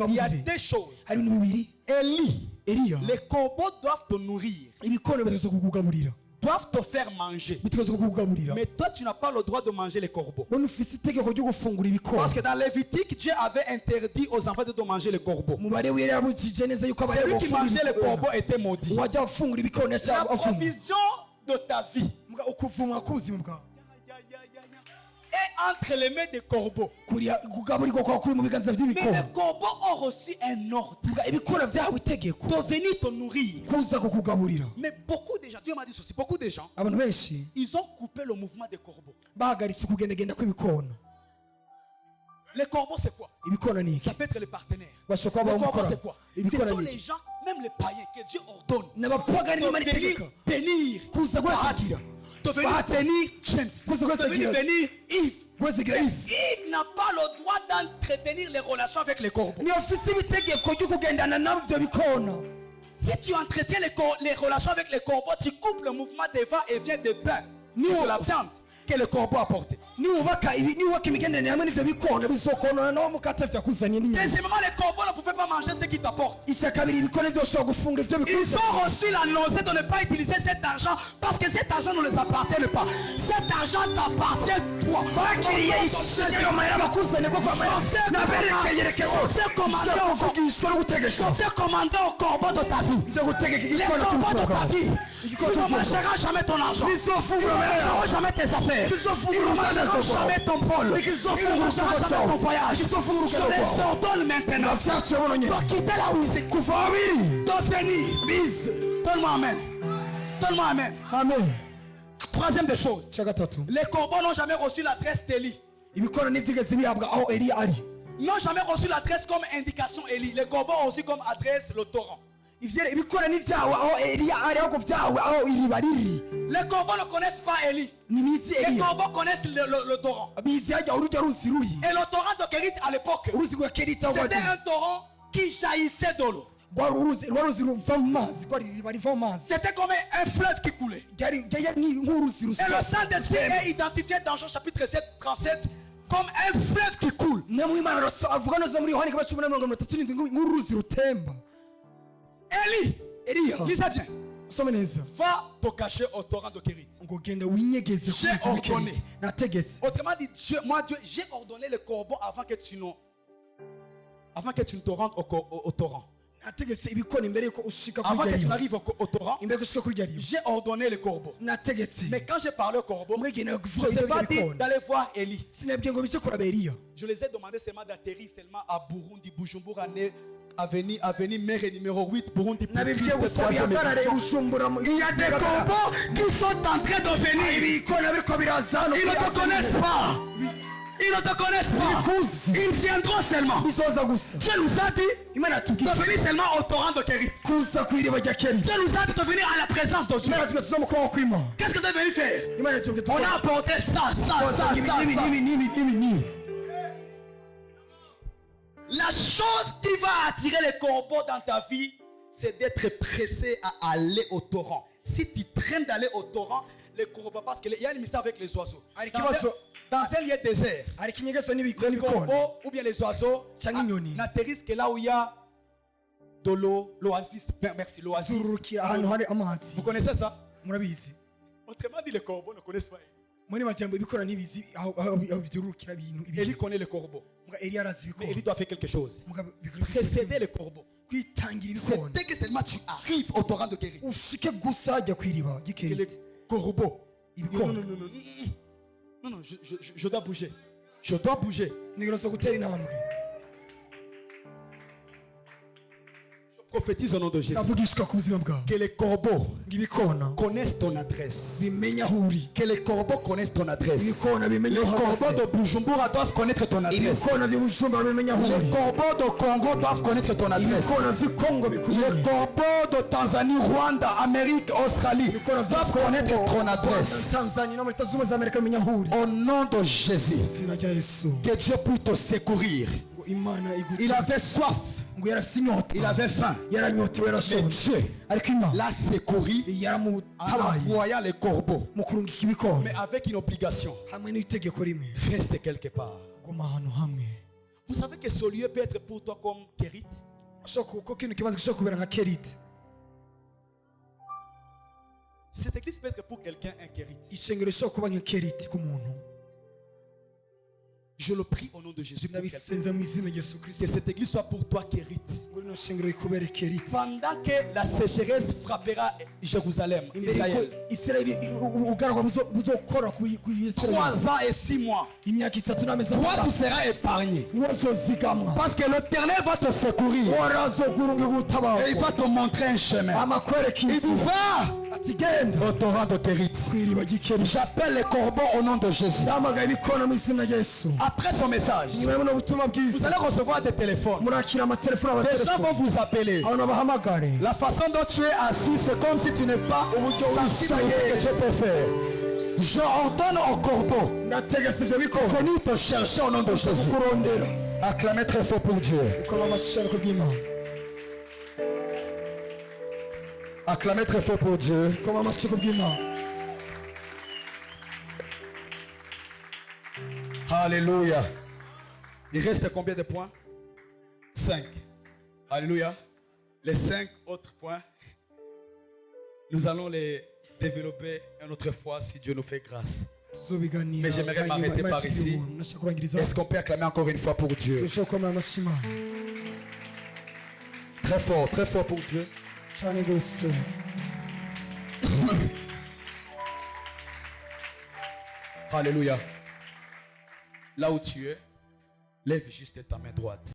Il y a des choses. Élie, les corbeaux doivent te nourrir, doivent te faire manger. Mais toi, tu n'as pas le droit de manger les corbeaux. Parce que dans Lévitique, Dieu avait interdit aux enfants de manger les corbeaux. Celui qui mangeait les corbeaux était maudit. La provision de ta vie est entre les mains des corbeaux. Mais les corbeaux ont reçu un ordre de venir te nourrir. Mais beaucoup de gens, Dieu m'a dit ceci, beaucoup de gens, ils ont coupé le mouvement des corbeaux. Les corbeaux, c'est quoi? Ça peut être les partenaires. Les corbeaux, c'est quoi? Ce sont les gens, même les païens, que Dieu ordonne de venir bénir, de venir bénir James, de venir bénir Yves. Yves n'a pas le droit d'entretenir les relations avec les corbeaux. Si tu entretiens les relations avec les corbeaux, tu coupes le mouvement des va et vient de pain. C'est la viande que le corbeau a porté. Deuxièmement, les corbeaux ne pouvaient pas manger ce qu'ils t'apportent. Ils ont reçu la nausée de ne pas utiliser cet argent parce que cet argent ne les appartient pas. Cet argent t'appartient toi. Chauffeur commandant au corbeau de ta vie. Les corbeaux de ta vie. Tu ne mangeras jamais ton argent. Ils ne mangeront jamais tes affaires. Ils ne mangeront jamais ton vol. Ils ne mangeront jamais ton voyage. Je les ordonne maintenant. Pour quitter là où ils se couvrent. De venir. Donne-moi amen. Donne-moi amen. Amen. Troisième des choses. Les corbeaux n'ont jamais reçu l'adresse d'Élie. N'ont jamais reçu l'adresse comme indication Élie. Les corbeaux ont reçu comme adresse le torrent. Les corbeaux ne connaissent pas Élie. Les corbeaux connaissent le torrent. Et le torrent de Kérit à l'époque, c'était un torrent qui jaillissait de l'eau. C'était comme un fleuve qui coulait. Et le Saint-Esprit est identifié dans Jean chapitre 7, 37 comme un fleuve qui coule. Élie, lisez bien. Va te cacher au torrent de Kérit. J'ai ordonné. Autrement dit, Dieu, j'ai ordonné le corbeau avant que tu ne te rendes au torrent. Avant que tu n'arrives au torrent, j'ai ordonné le corbeau. Mais quand j'ai parlé au corbeau, je ne sais pas dit d'aller voir Élie. Je les ai demandé seulement d'atterrir seulement à Burundi, Bujumbura, avenue Mère numéro 8, Burundi. Il y a des corbeaux qui sont en train de venir. Ils ne te connaissent pas. Ils ne te connaissent pas. Ils viendront seulement. Dieu nous a dit de venir seulement au torrent de Kérit. Dieu nous a dit de venir à la présence de Dieu. Qu'est-ce que tu es venu faire? On a apporté ça. La chose qui va attirer les corbeaux dans ta vie, c'est d'être pressé à aller au torrent. Si tu traînes d'aller au torrent, les corbeaux, parce qu'il y a un mystère avec les oiseaux. Dans un lieu désert, les corbeaux ou bien les oiseaux n'atterrissent que là où il y a de l'eau, l'oasis. Merci, l'oasis. Vous connaissez ça? Autrement dit, les corbeaux ne connaissent pas. Élie connaît les corbeaux. Mais Élie doit faire quelque chose. Précéder les corbeaux. C'est dès que seulement tu arrives au torrent de Kérit. Les corbeaux. Non, je dois bouger. Je dois bouger. Je prophétise au nom de Jésus que les corbeaux connaissent ton adresse. Que les corbeaux connaissent ton adresse. Les corbeaux de Bujumbura doivent connaître ton adresse. Les corbeaux de Congo doivent connaître ton adresse. Les corbeaux de Tanzanie, Rwanda, Amérique, Australie doivent connaître ton adresse. Au nom de Jésus, que Dieu puisse te secourir. Il avait soif. Il avait faim. Mais Dieu l'a secouru en envoyant les corbeaux. Mais avec une obligation. Reste quelque part. Vous savez que ce lieu peut être pour toi comme Kérit. Cette église peut être pour quelqu'un un Kérit. Je le prie au nom de Jésus pour que cette église soit pour toi Kérit. Pendant que la sécheresse frappera Jérusalem, Israël, 3 ans et 6 mois, toi tu seras épargné. Parce que l'Éternel va te secourir. Et il va te montrer un chemin. Il vous va au torrent de Kérit. J'appelle les corbeaux au nom de Jésus. Après son message, vous allez recevoir des téléphones. Des gens vont vous appeler. La façon dont tu es assis, c'est comme si tu n'es pas sensible à ce que Dieu peut faire. Je ordonne au corbeau de venir te chercher au nom de Jésus. Acclamez très fort pour Dieu. Acclamez très fort pour Dieu. Alléluia. Il reste combien de points? 5. Alléluia. Les 5 autres points, nous allons les développer une autre fois si Dieu nous fait grâce. Mais j'aimerais m'arrêter par ici. Est-ce qu'on peut acclamer encore une fois pour Dieu? Très fort pour Dieu. Alléluia. Là où tu es, lève juste ta main droite.